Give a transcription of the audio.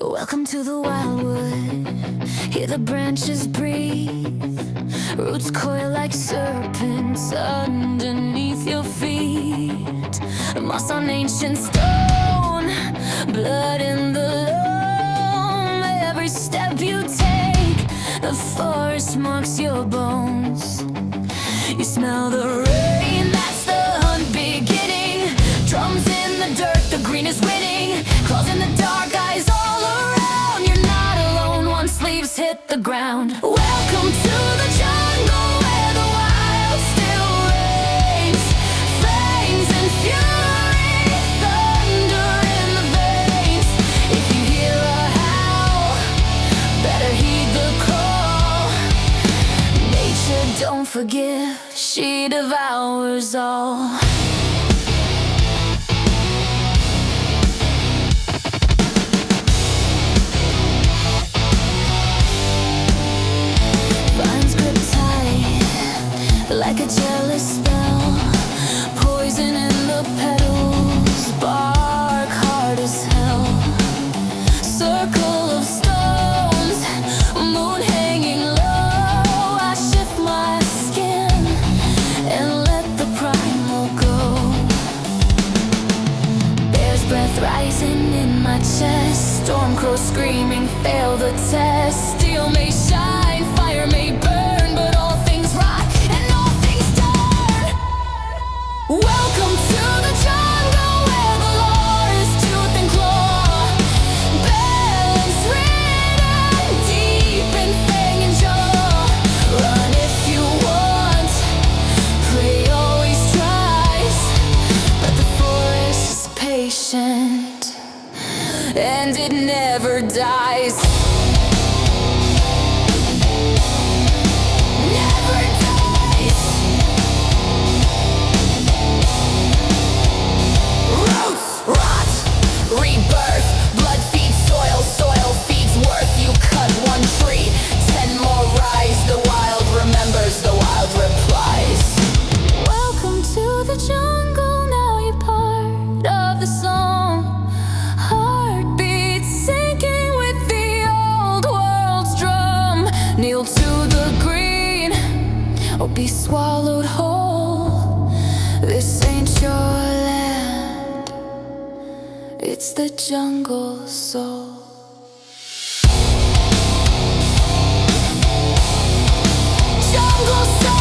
Welcome to the Wildwood. Hear the branches breathe. Roots coil like serpents underneath your feet. Moss on ancient stone, blood in the loam. Every step you take, the forest marks your bones. You smell the rain, that's the hunt beginning. Drums in the dirt, the green is winning. Claws in the dark, eyes all around. You're not alone once leaves hit the ground. Welcome to the jungle where the wild still reigns. Fangs and fury, thunder in the veins. If you hear a howl, better heed the call. Nature don't forgive, she devours all. Like a jealous spell, poison in the petals, bark hard as hell. Circle of stones, moon hanging low. I shift my skin and let the primal go. Bear's breath rising in my chest, storm crow screaming, fail the test. Steel may shine, fire may burn, but all things rot. Welcome to the jungle where the law is tooth and claw. Balance written deep in fang and jaw. Run if you want, prey always tries. But the forest is patient, and it never dies. Rebirth, blood feeds soil, soil feeds worth. You cut one tree, 10 more rise. The wild remembers, the wild replies. Welcome to the jungle, now you're part of the song. Heartbeats sinking with the old world's drum. Kneel to the green, or be swallowed whole. This ain't your land, it's the jungle soul. Jungle soul.